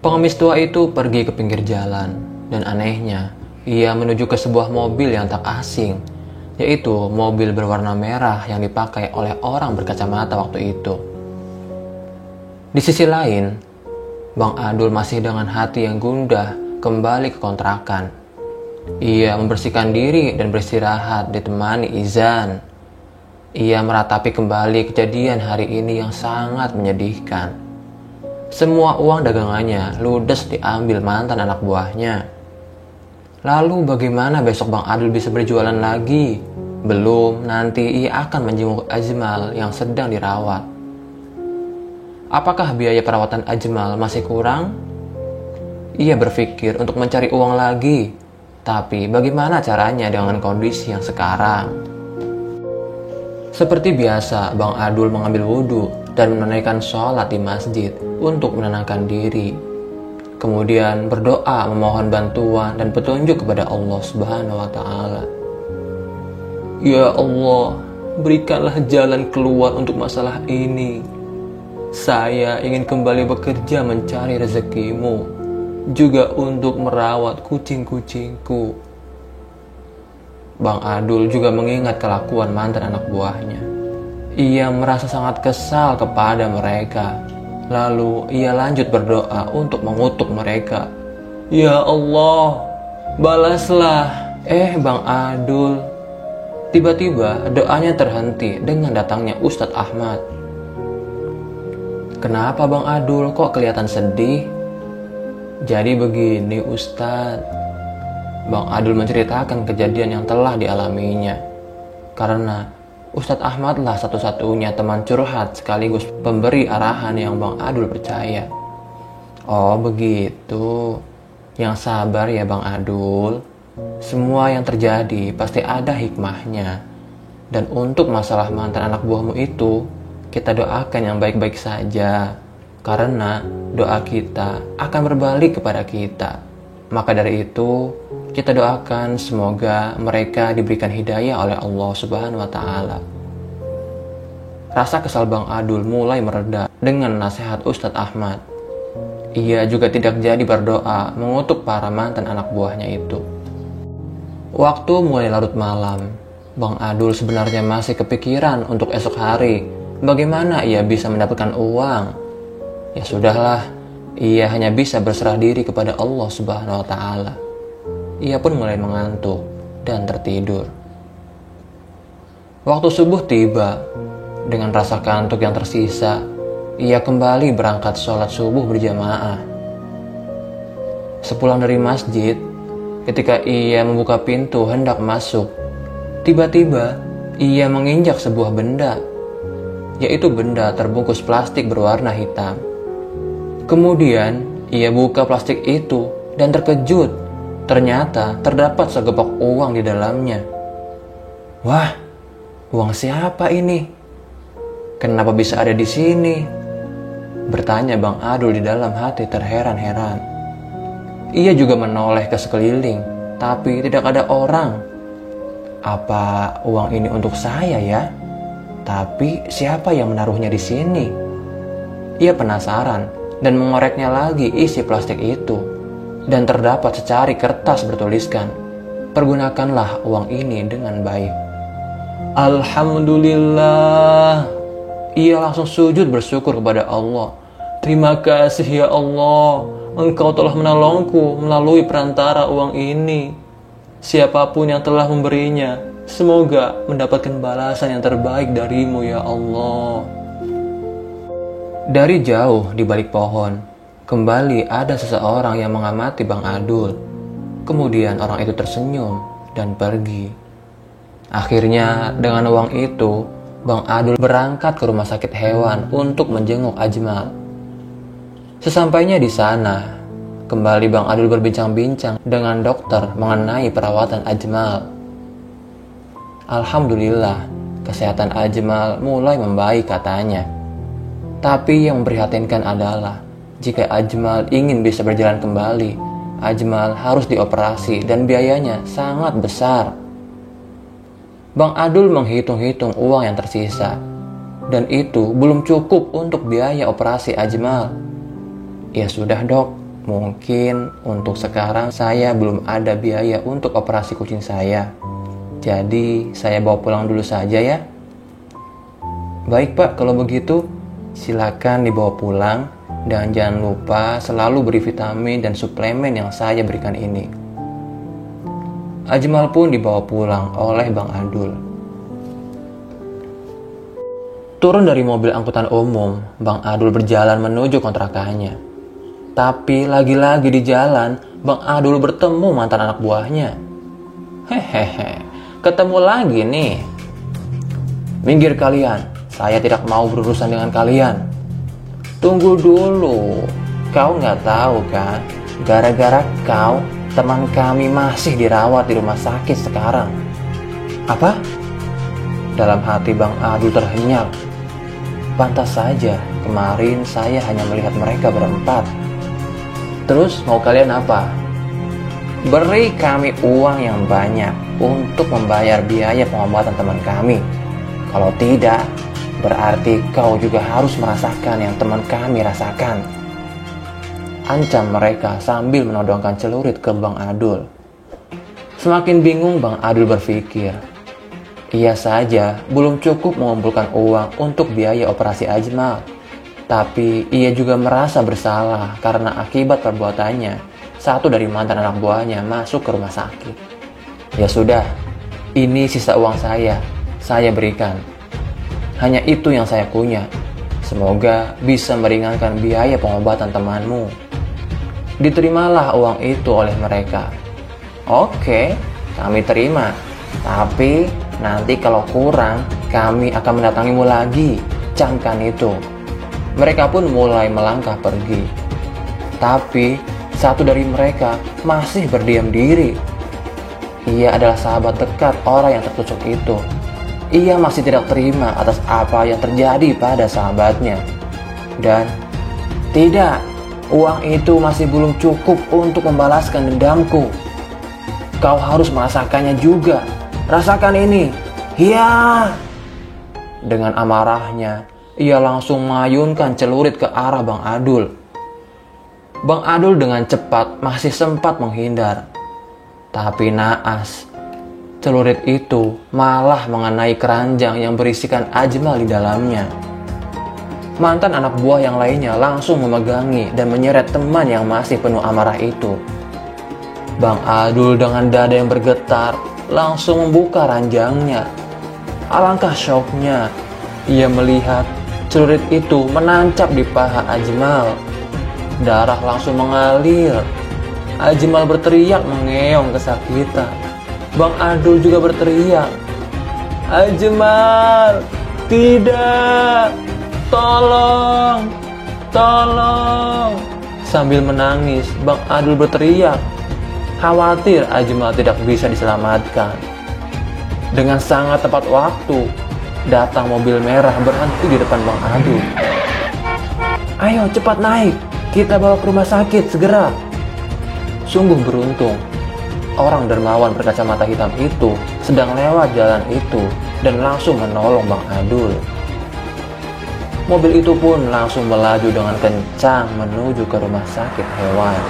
Pengemis tua itu pergi ke pinggir jalan, dan anehnya, ia menuju ke sebuah mobil yang tak asing, yaitu mobil berwarna merah yang dipakai oleh orang berkacamata waktu itu. Di sisi lain, Bang Adul masih dengan hati yang gundah kembali ke kontrakan. Ia membersihkan diri dan beristirahat ditemani Izan. Ia meratapi kembali kejadian hari ini yang sangat menyedihkan. Semua uang dagangannya ludes diambil mantan anak buahnya. Lalu bagaimana besok Bang Adul bisa berjualan lagi? Belum, nanti ia akan menjenguk Ajmal yang sedang dirawat. Apakah biaya perawatan Ajmal masih kurang? Ia berpikir untuk mencari uang lagi. Tapi bagaimana caranya dengan kondisi yang sekarang? Seperti biasa, Bang Adul mengambil wudhu dan menunaikan sholat di masjid untuk menenangkan diri. Kemudian berdoa memohon bantuan dan petunjuk kepada Allah Subhanahu wa Ta'ala. Ya Allah, berikanlah jalan keluar untuk masalah ini. Saya ingin kembali bekerja mencari rezekimu, juga untuk merawat kucing-kucingku. Bang Adul juga mengingat kelakuan mantan anak buahnya. Ia merasa sangat kesal kepada mereka. Lalu ia lanjut berdoa untuk mengutuk mereka. Ya Allah, balaslah. Bang Adul. Tiba-tiba doanya terhenti dengan datangnya Ustadz Ahmad. Kenapa Bang Adul kok kelihatan sedih? Jadi begini Ustadz. Bang Adul menceritakan kejadian yang telah dialaminya. Karena Ustadz Ahmad lah satu-satunya teman curhat sekaligus pemberi arahan yang Bang Adul percaya. Oh begitu. Yang sabar ya Bang Adul. Semua yang terjadi pasti ada hikmahnya. Dan untuk masalah mantan anak buahmu itu, kita doakan yang baik-baik saja. Karena doa kita akan berbalik kepada kita. Maka dari itu, kita doakan semoga mereka diberikan hidayah oleh Allah Subhanahu wa Ta'ala. Rasa kesal Bang Adul mulai mereda dengan nasihat Ustadz Ahmad. Ia juga tidak jadi berdoa mengutuk para mantan anak buahnya itu. Waktu mulai larut malam, Bang Adul sebenarnya masih kepikiran untuk esok hari. Bagaimana ia bisa mendapatkan uang? Ya sudahlah, ia hanya bisa berserah diri kepada Allah Subhanahu wa Ta'ala. Ia pun mulai mengantuk dan tertidur. Waktu subuh tiba. Dengan rasa kantuk yang tersisa, ia kembali berangkat sholat subuh berjamaah. Sepulang dari masjid, ketika ia membuka pintu hendak masuk, tiba-tiba ia menginjak sebuah benda, yaitu benda terbungkus plastik berwarna hitam. Kemudian ia buka plastik itu dan terkejut. Ternyata terdapat segepok uang di dalamnya. Wah, uang siapa ini? Kenapa bisa ada di sini? Bertanya Bang Adul di dalam hati terheran-heran. Ia juga menoleh ke sekeliling, tapi tidak ada orang. Apa uang ini untuk saya ya? Tapi siapa yang menaruhnya di sini? Ia penasaran dan mengoreknya lagi isi plastik itu. Dan terdapat secari kertas bertuliskan, pergunakanlah uang ini dengan baik. Alhamdulillah. Ia langsung sujud bersyukur kepada Allah. Terima kasih ya Allah, Engkau telah menolongku melalui perantara uang ini. Siapapun yang telah memberinya, semoga mendapatkan balasan yang terbaik darimu ya Allah. Dari jauh di balik pohon, kembali ada seseorang yang mengamati Bang Adul. Kemudian orang itu tersenyum dan pergi. Akhirnya dengan uang itu, Bang Adul berangkat ke rumah sakit hewan untuk menjenguk Ajmal. Sesampainya di sana, kembali Bang Adul berbincang-bincang dengan dokter mengenai perawatan Ajmal. Alhamdulillah, kesehatan Ajmal mulai membaik katanya. Tapi yang memprihatinkan adalah jika Ajmal ingin bisa berjalan kembali, Ajmal harus dioperasi dan biayanya sangat besar. Bang Adul menghitung-hitung uang yang tersisa, dan itu belum cukup untuk biaya operasi Ajmal. Ya sudah dok, Mungkin untuk sekarang saya belum ada biaya untuk operasi kucing saya. Jadi saya bawa pulang dulu saja ya. Baik Pak, kalau begitu silakan dibawa pulang. Dan jangan lupa selalu beri vitamin dan suplemen yang saya berikan ini. Ajmal pun dibawa pulang oleh Bang Adul. Turun dari mobil angkutan umum, Bang Adul berjalan menuju kontrakannya. Tapi lagi-lagi di jalan, Bang Adul bertemu mantan anak buahnya. Hehehe, ketemu lagi nih. Minggir kalian, saya tidak mau berurusan dengan kalian. Tunggu dulu, kau nggak tahu kan? Gara-gara kau, teman kami masih dirawat di rumah sakit sekarang. Apa? Dalam hati Bang Adul terhenyak. Pantas saja, kemarin saya hanya melihat mereka berempat. Terus mau kalian apa? Beri kami uang yang banyak untuk membayar biaya pengobatan teman kami. Kalau tidak, berarti kau juga harus merasakan yang teman kami rasakan. Ancam mereka sambil menodongkan celurit ke Bang Adul. Semakin bingung Bang Adul berpikir. Ia saja belum cukup mengumpulkan uang untuk biaya operasi Ajmal. Tapi ia juga merasa bersalah karena akibat perbuatannya, satu dari mantan anak buahnya masuk ke rumah sakit. Ya sudah, ini sisa uang saya berikan. Hanya itu yang saya punya. Semoga bisa meringankan biaya pengobatan temanmu. Diterimalah uang itu oleh mereka. Oke, kami terima. Tapi nanti kalau kurang, kami akan mendatangimu lagi. Camkan itu. Mereka pun mulai melangkah pergi. Tapi satu dari mereka masih berdiam diri. Ia adalah sahabat dekat orang yang tertusuk itu. Ia masih tidak terima atas apa yang terjadi pada sahabatnya. Dan tidak, uang itu masih belum cukup untuk membalaskan dendamku. Kau harus merasakannya juga. Rasakan ini. Hiya! Dengan amarahnya, ia langsung mengayunkan celurit ke arah Bang Adul. Bang Adul dengan cepat masih sempat menghindar. Tapi naas, celurit itu malah mengenai keranjang yang berisikan Ajmal di dalamnya. Mantan anak buah yang lainnya langsung memegangi dan menyeret teman yang masih penuh amarah itu. Bang Adul dengan dada yang bergetar langsung membuka ranjangnya. Alangkah syoknya, ia melihat celurit itu menancap di paha Ajmal. Darah langsung mengalir. Ajmal berteriak mengeong kesakitan. Bang Adul juga berteriak, Ajmal, tidak, tolong, tolong. Sambil menangis, Bang Adul berteriak, khawatir Ajmal tidak bisa diselamatkan. Dengan sangat tepat waktu, datang mobil merah berhenti di depan Bang Adul. Ayo cepat naik, kita bawa ke rumah sakit segera. Sungguh beruntung. Orang dermawan berkacamata hitam itu sedang lewat jalan itu dan langsung menolong Bang Adul. Mobil itu pun langsung melaju dengan kencang menuju ke rumah sakit hewan.